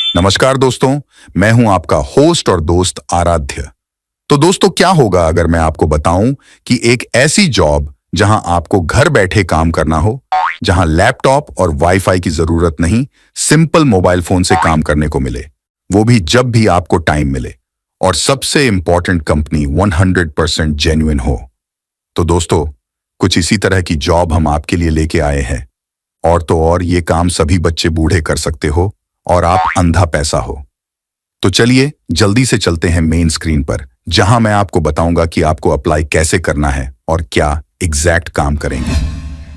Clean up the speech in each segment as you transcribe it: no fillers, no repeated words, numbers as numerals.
नमस्कार दोस्तों। मैं हूं आपका होस्ट और दोस्त आराध्य। तो दोस्तों, क्या होगा अगर मैं आपको बताऊं कि एक ऐसी जॉब जहां आपको घर बैठे काम करना हो, जहां लैपटॉप और वाईफाई की जरूरत नहीं, सिंपल मोबाइल फोन से काम करने को मिले, वो भी जब भी आपको टाइम मिले, और सबसे इंपॉर्टेंट, कंपनी 100% जेन्युइन हो। तो दोस्तों, कुछ इसी तरह की जॉब हम आपके लिए लेके आए हैं। और तो और, ये काम सभी बच्चे बूढ़े कर सकते हो और आप अंधा पैसा हो। तो चलिए जल्दी से चलते हैं मेन स्क्रीन पर, जहां मैं आपको बताऊंगा कि आपको अप्लाई कैसे करना है और क्या एग्जैक्ट काम करेंगे।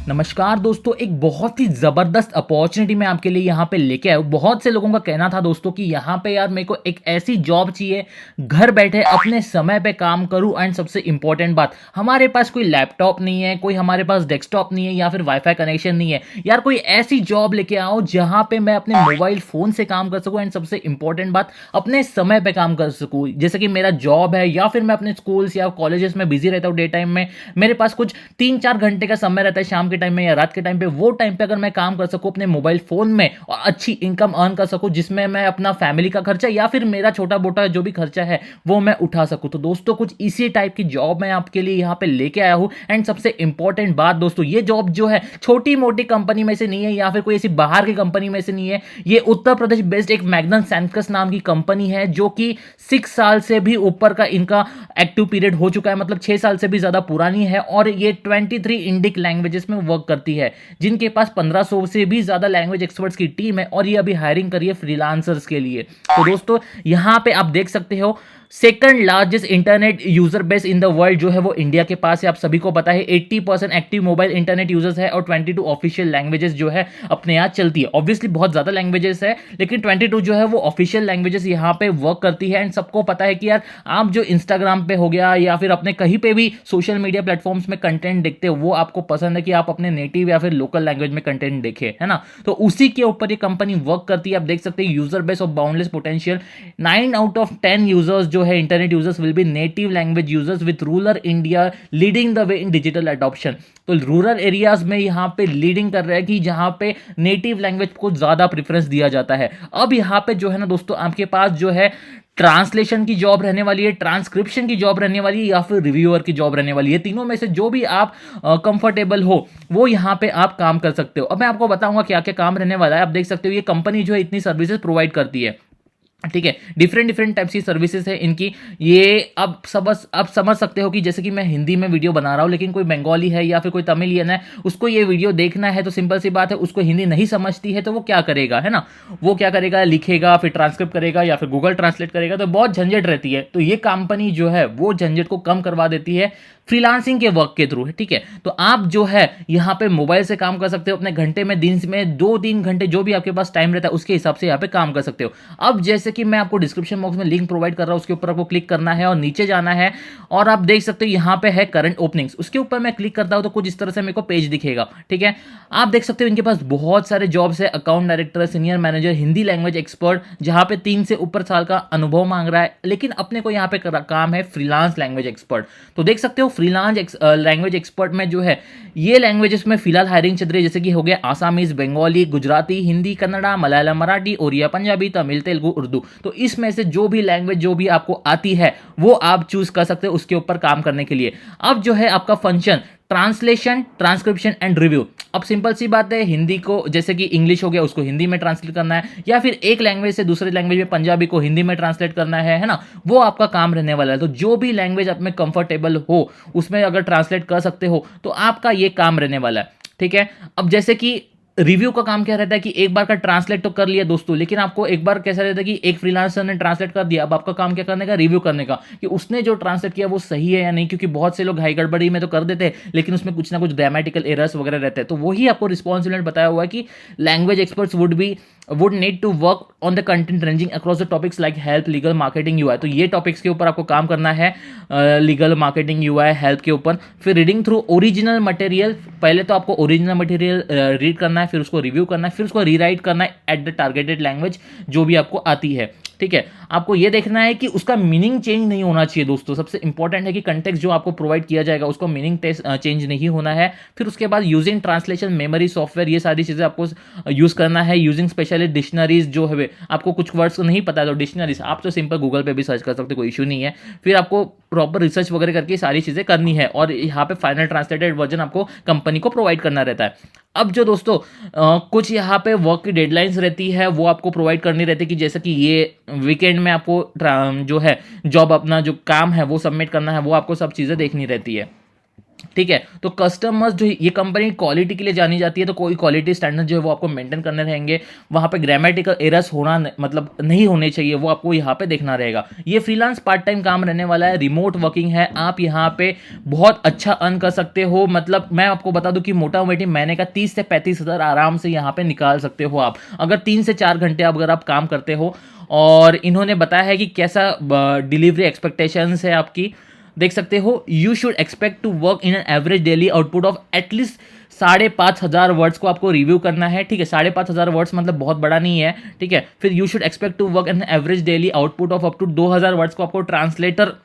नमस्कार दोस्तों, एक बहुत ही ज़बरदस्त अपॉर्चुनिटी मैं आपके लिए यहाँ पे लेके आया हूँ। बहुत से लोगों का कहना था दोस्तों कि यहाँ पे यार मेरे को एक ऐसी जॉब चाहिए, घर बैठे अपने समय पे काम करूँ। एंड सबसे इम्पोर्टेंट बात, हमारे पास कोई लैपटॉप नहीं है, कोई हमारे पास डेस्कटॉप नहीं है या फिर वाईफाई कनेक्शन नहीं है। यार कोई ऐसी जॉब लेके आओ जहाँ पे मैं अपने मोबाइल फ़ोन से काम कर सकूँ। एंड सबसे इम्पोर्टेंट बात, अपने समय पे काम कर सकूँ। जैसे कि मेरा जॉब है या फिर मैं अपने स्कूल्स या कॉलेजेस में बिजी रहता हूँ डे टाइम में, मेरे पास कुछ 3-4 घंटे का समय रहता है शाम के टाइम में या रात के टाइम पे। वो टाइम पे अगर मैं काम कर सकूं अपने मोबाइल फोन में और अच्छी इनकम अर्न कर सकूं, जिसमें मैं अपना फैमिली का खर्चा या फिर मेरा छोटा मोटा जो भी खर्चा है वो मैं उठा सकूं। तो दोस्तों, कुछ इसी टाइप की जॉब मैं आपके लिए यहाँ पे लेके आया हूं। एंड सबसे इंपॉर्टेंट बात दोस्तों, ये जॉब जो है छोटी मोटी कंपनी में से नहीं है या फिर कोई ऐसी बाहर की कंपनी में से नहीं है। ये उत्तर प्रदेश बेस्ड एक मैग्नम सैंकस नाम की कंपनी है, जो कि 6 साल से भी ऊपर का इनका एक्टिव पीरियड हो चुका है, मतलब 6 साल से भी ज्यादा पुरानी है। और ये 23 इंडिक लैंग्वेजेस में वर्क करती है, जिनके पास 1500 से भी ज्यादा लैंग्वेज एक्सपर्ट्स की टीम है। और ये अभी हायरिंग करी है फ्रीलांसर्स के लिए। तो दोस्तों, यहां पे आप देख सकते हो, second largest internet user base in the world जो है वो इंडिया के पास है। आप सभी को पता है 80% एक्टिव मोबाइल इंटरनेट यूजर्स है और 22 ऑफिशियल लैंग्वेजेस जो है अपने यहाँ चलती है। ऑब्वियसली बहुत ज्यादा लैंग्वेजेस है, लेकिन 22 जो है वो ऑफिशियल लैंग्वेजेस यहाँ पे वर्क करती है। एंड सबको पता है कि यार, आप जो इंस्टाग्राम पे हो गया या फिर अपने कहीं पे भी सोशल मीडिया प्लेटफॉर्म्स में कंटेंट देखते हो, वो आपको पसंद है कि आप अपने नेटिव या फिर लोकल लैंग्वेज में कंटेंट देखें, है ना। तो उसी के ऊपर ये कंपनी वर्क करती है। आप देख सकते हैं user base of boundless potential, 9 out of 10 users जो है internet users will be native language users with rural India leading the way in digital adoption. तो रूरल एरियाज में यहाँ पे लीडिंग कर रहा है कि जहाँ पे नेटिव लैंग्वेज को ज्यादा प्रेफरेंस दिया जाता है। अब यहाँ पे जो है ना दोस्तों, आपके पास जो है ट्रांसलेशन की जॉब रहने वाली है, ट्रांसक्रिप्शन की जॉब रहने वाली है या फिर रिव्यूअर की जॉब रहने वाली है। तीनों में से जो भी आप कंफर्टेबल हो वो यहाँ पे आप काम कर सकते हो। अब मैं आपको बताऊंगा क्या क्या काम रहने वाला है। आप देख सकते हो ये कंपनी जो है इतनी सर्विसेज प्रोवाइड करती है, ठीक है। डिफरेंट डिफरेंट टाइप्स की सर्विसेज है इनकी। ये अब समझ सकते हो कि जैसे कि मैं हिंदी में वीडियो बना रहा हूँ, लेकिन कोई बंगाली है या फिर कोई तमिलियन है, उसको ये वीडियो देखना है, तो सिंपल सी बात है, उसको हिंदी नहीं समझती है तो वो क्या करेगा, है ना। वो क्या करेगा, लिखेगा, फिर ट्रांसक्रिप्ट करेगा या फिर गूगल ट्रांसलेट करेगा, तो बहुत झंझट रहती है। तो ये कंपनी जो है वो झंझट को कम करवा देती है फ्रीलांसिंग के वर्क के थ्रू, है, ठीक है। तो आप जो है यहाँ पे मोबाइल से काम कर सकते हो, अपने घंटे में, दिन में 2-3 घंटे जो भी आपके पास टाइम रहता है उसके हिसाब से यहाँ पे काम कर सकते हो। अब जैसे कि मैं आपको डिस्क्रिप्शन बॉक्स में लिंक प्रोवाइड कर रहा हूँ, उसके ऊपर आपको क्लिक करना है और नीचे जाना है। और आप देख सकते हो यहाँ पे है करंट ओपनिंग्स, उसके ऊपर मैं क्लिक करता हूँ तो कुछ इस तरह से मेरे को पेज दिखेगा, ठीक है। आप देख सकते हो इनके पास बहुत सारे जॉब्स है, account director, senior manager, Hindi language expert, जहाँ पे 3 से ऊपर साल का अनुभव मांग रहा है। लेकिन अपने को यहाँ पे काम है फ्रीलांस लैंग्वेज एक्सपर्ट। तो देख सकते हो फ्रीलांस लैंग्वेज एक्सपर्ट में जो है ये लैंग्वेजेस में फिलहाल हायरिंग चल रही है, जैसे कि हो गया आसामीज, बंगाली, गुजराती, हिंदी, कन्नड़ा, मलयालम, मराठी, ओरिया, पंजाबी, तमिल, तेलुगु, उर्दू। तो इसमें से जो भी लैंग्वेज जो भी आपको आती है वो आप चूज कर सकते हो उसके ऊपर काम करने के लिए। अब जो है आपका function translation, transcription and review. अब सिंपल सी बात है, हिंदी को, जैसे कि इंग्लिश हो गया, उसको हिंदी में ट्रांसलेट करना है, या फिर एक लैंग्वेज से दूसरे लैंग्वेज में, पंजाबी को हिंदी में ट्रांसलेट करना है ना। वो आपका काम रहने वाला है। तो जो भी लैंग्वेज आप में कंफर्टेबल हो उसमें अगर ट्रांसलेट कर सकते हो तो आपका ये काम रहने वाला है, ठीक है। अब जैसे कि रिव्यू का काम क्या रहता है कि एक बार का ट्रांसलेट तो कर लिया दोस्तों, लेकिन आपको एक बार कैसा रहता है कि एक फ्रीलांसर ने ट्रांसलेट कर दिया, अब आपका काम क्या करने का, रिव्यू करने का, कि उसने जो ट्रांसलेट किया वो सही है या नहीं। क्योंकि बहुत से लोग हाई गड़बड़ी में तो कर देते हैं, लेकिन उसमें कुछ ना कुछ ग्रामेटिकल एरर्स वगैरह रहते हैं। तो वही आपको रिस्पॉन्सिबिलिटी बताया हुआ है कि language experts would need to work on the content ranging across the topics like health, legal, marketing, UI। तो ये टॉपिक्स के ऊपर आपको काम करना है, लीगल, मार्केटिंग, यूआई, हेल्थ के ऊपर। फिर रीडिंग थ्रू ओरिजिनल मटेरियल, पहले तो आपको ओरिजिनल मटेरियल रीड करना है, फिर उसको रिव्यू करना है, फिर उसको रीराइट करना है एट द टारगेटेड लैंग्वेज जो भी आपको आती है, ठीक है। आपको ये देखना है कि उसका मीनिंग चेंज नहीं होना चाहिए दोस्तों। सबसे इंपॉर्टेंट है कि कंटेक्स्ट जो आपको प्रोवाइड किया जाएगा उसको मीनिंग चेंज नहीं होना है। फिर उसके बाद यूजिंग ट्रांसलेशन मेमोरी सॉफ्टवेयर, ये सारी चीज़ें आपको यूज़ करना है। यूजिंग स्पेशली डिक्शनरीज, जो है आपको कुछ वर्ड्स नहीं पता है तो डिक्शनरीज आप तो सिंपल गूगल पे भी सर्च कर सकते, कोई इशू नहीं है। फिर आपको प्रॉपर रिसर्च वगैरह करके सारी चीज़ें करनी है और यहाँ पे फाइनल ट्रांसलेटेड वर्जन आपको कंपनी को प्रोवाइड करना रहता है। अब जो दोस्तों कुछ यहाँ पे वर्क की डेडलाइंस रहती है वो आपको प्रोवाइड करनी रहती है कि जैसे कि ये वीकेंड में आपको जो है जॉब, अपना जो काम है वो सबमिट करना है, वो आपको सब चीज़ें देखनी रहती है। ठीक है, तो कस्टमर्स जो ये कंपनी क्वालिटी के लिए जानी जाती है, तो कोई क्वालिटी स्टैंडर्ड जो है वो आपको मेंटेन करने रहेंगे। वहाँ पे ग्रामेटिकल एरर्स होना मतलब नहीं होने चाहिए, वो आपको यहाँ पे देखना रहेगा। ये फ्रीलांस पार्ट टाइम काम रहने वाला है, रिमोट वर्किंग है। आप यहाँ पे बहुत अच्छा अर्न कर सकते हो। मतलब मैं आपको बता दूं कि मोटा मोटी महीने का 30 से 35 हज़ार आराम से यहाँ पे निकाल सकते हो आप, अगर 3 से 4 घंटे अगर आप काम करते हो। और इन्होंने बताया है कि कैसा डिलीवरी एक्सपेक्टेशंस है आपकी, देख सकते हो। You should expect to work in an average daily output of at least 5,500 words को आपको रिव्यू करना है। ठीक है, 5,500 वर्ड्स मतलब बहुत बड़ा नहीं है। ठीक है, फिर you should expect to work in average daily output of up to 2,000 words को आपको ट्रांसलेटर,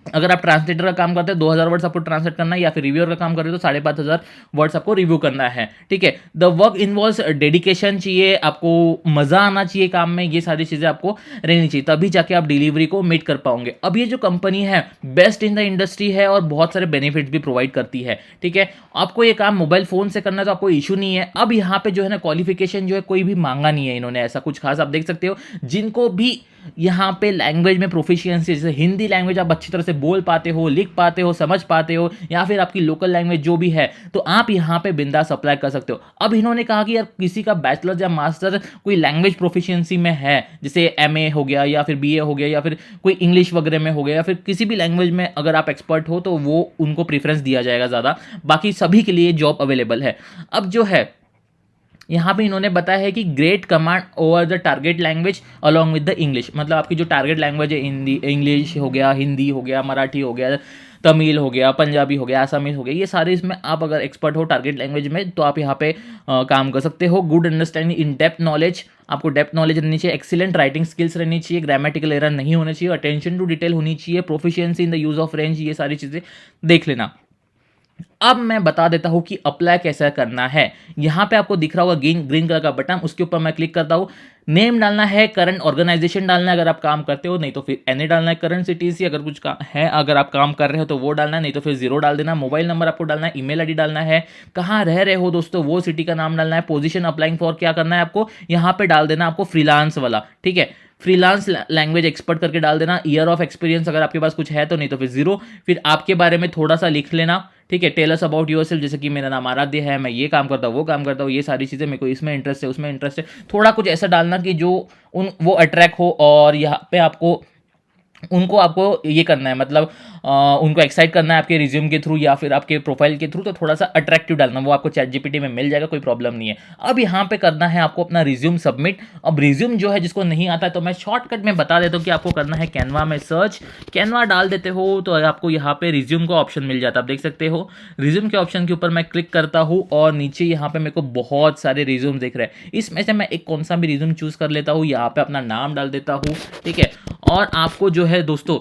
अगर आप ट्रांसलेटर का काम करते हैं 2,000 वर्ड्स आपको ट्रांसलेट करना है, या फिर रिव्यूअर का काम कर रहे हो तो 5,500 वर्ड्स आपको रिव्यू करना है। ठीक है, द वर्क इन्वॉल्व्स डेडिकेशन चाहिए, आपको मजा आना चाहिए काम में, ये सारी चीजें आपको रहनी चाहिए, तभी जाके आप डिलीवरी को मीट कर पाओगे। अब ये जो कंपनी है बेस्ट इन द इंडस्ट्री है और बहुत सारे बेनिफिट्स भी प्रोवाइड करती है। ठीक है, आपको ये काम मोबाइल फोन से करना है तो आपको इशू नहीं है। अब यहाँ पे जो है ना क्वालिफिकेशन जो है कोई भी मांगा नहीं है इन्होंने, ऐसा कुछ खास। आप देख सकते हो जिनको भी यहाँ पे लैंग्वेज में प्रोफिशिएंसी, जैसे हिंदी लैंग्वेज आप अच्छी तरह से बोल पाते हो, लिख पाते हो, समझ पाते हो, या फिर आपकी लोकल लैंग्वेज जो भी है, तो आप यहाँ पे बिंदास अप्लाई कर सकते हो। अब इन्होंने कहा कि यार किसी का बैचलर या मास्टर कोई लैंग्वेज प्रोफिशिएंसी में है, जैसे एमए हो गया या फिर बीए हो गया या फिर कोई इंग्लिश वगैरह में हो गया या फिर किसी भी लैंग्वेज में अगर आप एक्सपर्ट हो तो वो उनको प्रेफरेंस दिया जाएगा ज़्यादा, बाकी सभी के लिए जॉब अवेलेबल है। अब जो है यहाँ पे इन्होंने बताया है कि great command over the target language along with the English, मतलब आपकी जो टारगेट लैंग्वेज है हिंदी, इंग्लिश हो गया, हिंदी हो गया, मराठी हो गया, तमिल हो गया, पंजाबी हो गया, आसामीज हो गया, ये सारे इसमें आप अगर एक्सपर्ट हो टारगेट लैंग्वेज में तो आप यहाँ पे काम कर सकते हो। Good understanding in depth knowledge, आपको डेप्थ नॉलेज रहनी चाहिए। एक्सीलेंट राइटिंग स्किल्स रहनी चाहिए, ग्रामेटिकल एरर नहीं होना चाहिए, अटेंशन टू डिटेल होनी चाहिए, proficiency in the use of range, ये सारी चीज़ें देख लेना। अब मैं बता देता हूं कि अप्लाई कैसे करना है। यहां पे आपको दिख रहा होगा ग्रीन कलर का बटन, उसके ऊपर मैं क्लिक करता हूं। नेम डालना है, करंट ऑर्गेनाइजेशन डालना है अगर आप काम करते हो, नहीं तो फिर एनए डालना है, करंट सिटीज अगर कुछ है, अगर आप काम कर रहे हो तो वो डालना है, नहीं तो फिर 0 डाल देना। मोबाइल नंबर आपको डालना है, ईमेल आईडी डालना है, कहाँ रह रहे हो दोस्तों वो सिटी का नाम डालना है। पोजीशन अप्लाइंग फॉर क्या करना है आपको यहाँ पे डाल देना, आपको फ्रीलांस वाला। ठीक है, फ्रीलांस लैंग्वेज एक्सपर्ट करके डाल देना। ईयर ऑफ एक्सपीरियंस अगर आपके पास कुछ है तो, नहीं तो फिर 0। फिर आपके बारे में थोड़ा सा लिख लेना। ठीक है, टेल अस अबाउट योरसेल्फ, जैसे कि मेरा नाम आराध्य है, मैं ये काम करता हूँ, वो काम करता हूँ, ये सारी चीज़ें, मेरे को इसमें इंटरेस्ट है, उसमें इंटरेस्ट है। थोड़ा कुछ ऐसा डालना कि जो वो अट्रैक्ट हो और यहाँ पे आपको ये करना है, मतलब उनको एक्साइट करना है आपके रिज्यूम के थ्रू या फिर आपके प्रोफाइल के थ्रू, तो थोड़ा सा अट्रैक्टिव डालना, वो आपको चैट जीपीटी में मिल जाएगा, कोई प्रॉब्लम नहीं है। अब यहाँ पे करना है आपको अपना रिज्यूम सबमिट। अब रिज्यूम जो है जिसको नहीं आता है तो मैं शॉर्टकट में बता देता हूँ कि आपको करना है कैनवा में सर्च, कैनवा डाल देते हो तो आपको यहाँ पे रिज्यूम का ऑप्शन मिल जाता है। आप देख सकते हो रिज्यूम के ऑप्शन के ऊपर मैं क्लिक करता हूँ और नीचे यहाँ पे मेरे को बहुत सारे रिज्यूम दिख रहे हैं। इसमें से मैं एक कौन सा भी रिज्यूम चूज कर लेता हूँ, यहाँ पे अपना नाम डाल देता हूँ। ठीक है, और आपको जो है दोस्तों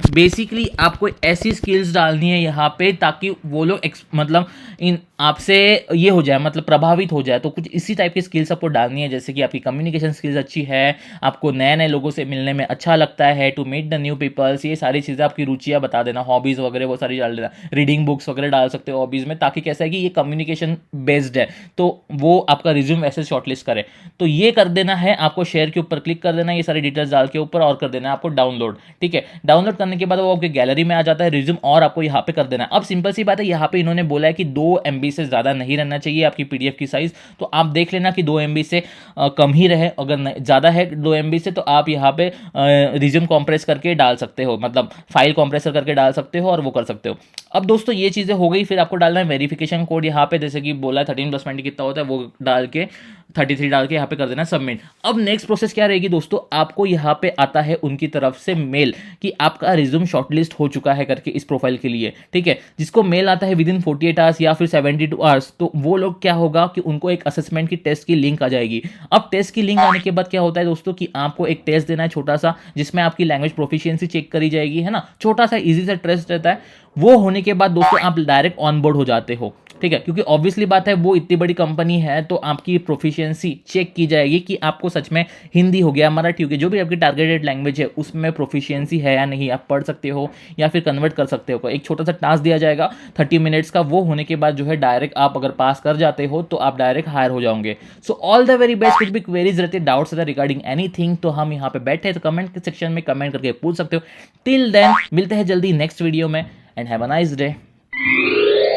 बेसिकली आपको ऐसी स्किल्स डालनी है यहाँ पे ताकि वो लोग मतलब इन आपसे ये हो जाए, मतलब प्रभावित हो जाए। तो कुछ इसी टाइप की स्किल्स आपको डालनी है, जैसे कि आपकी कम्युनिकेशन स्किल्स अच्छी है, आपको नए नए लोगों से मिलने में अच्छा लगता है, to meet the new peoples, ये सारी चीज़ें आपकी रुचियाँ बता देना, हॉबीज़ वगैरह वो सारी डाल देना। रीडिंग बुक्स वगैरह डाल सकते हो हॉबीज़ में, ताकि कैसा है कि ये कम्युनिकेशन बेस्ड है तो वो आपका रिज्यूम ऐसे शॉर्टलिस्ट करे। तो ये कर देना है आपको, शेयर के ऊपर क्लिक कर देना, ये सारी डिटेल्स डाल के ऊपर, और कर देना है आपको डाउनलोड। ठीक है, डाउनलोड करने के बाद वो आपके गैलरी में आ जाता है रिज्यूम, और आपको यहाँ पे कर देना है। अब सिंपल सी बात है, यहाँ पे इन्होंने बोला है कि 2 MB से ज़्यादा नहीं रहना चाहिए आपकी PDF की साइज़, तो आप देख लेना कि 2 MB से कम ही रहे। अगर ज़्यादा है 2 MB से तो आप यहाँ पे रिज्यूम कॉम्प्रेस करके डाल सकते हो, मतलब फाइल कॉम्प्रेसर करके डाल सकते हो और वो कर सकते हो। अब दोस्तों ये चीज़ें हो गई, फिर आपको डालना है वेरिफिकेशन कोड यहाँ पे, जैसे कि बोला है 13+20 कितना होता है वो डाल के 33 डाल के यहाँ पे कर देना सबमिट। अब नेक्स्ट प्रोसेस क्या रहेगी दोस्तों, आपको यहाँ पे आता है उनकी तरफ से मेल कि आपका रिज्यूम शॉर्टलिस्ट हो चुका है करके इस प्रोफाइल के लिए, ठीक है। जिसको मेल आता है विदिन 48 आवर्स या फिर 72 आवर्स, तो वो लोग क्या होगा कि उनको एक असेसमेंट की टेस्ट की लिंक आ जाएगी। अब टेस्ट की लिंक आने के बाद क्या होता है दोस्तों कि आपको एक टेस्ट देना है छोटा सा, जिसमें आपकी लैंग्वेज प्रोफिशिएंसी चेक करी जाएगी, है ना, छोटा सा इजी सा टेस्ट रहता है। वो होने के बाद दोस्तों आप डायरेक्ट ऑन बोर्ड हो जाते हो, ठीक है, क्योंकि ऑब्वियसली बात है वो इतनी बड़ी कंपनी है तो आपकी प्रोफिशिएंसी चेक की जाएगी कि आपको सच में हिंदी हो गया, मराठी हो गया, जो भी आपकी टारगेटेड लैंग्वेज है उसमें प्रोफिशिएंसी है या नहीं, आप पढ़ सकते हो या फिर कन्वर्ट कर सकते हो। एक छोटा सा टास्क दिया जाएगा 30 मिनट्स का, वो होने के बाद जो है डायरेक्ट आप अगर पास कर जाते हो तो आप डायरेक्ट हायर हो जाओगे। So all the very best. कुछ भी क्वेरीज रहते हैं, डाउट्स रहते हैं रिगार्डिंग एनीथिंग, तो हम यहाँ पे बैठे तो कमेंट सेक्शन में कमेंट करके पूछ सकते हो। टिल देन मिलते हैं जल्दी नेक्स्ट वीडियो में, and have a nice day.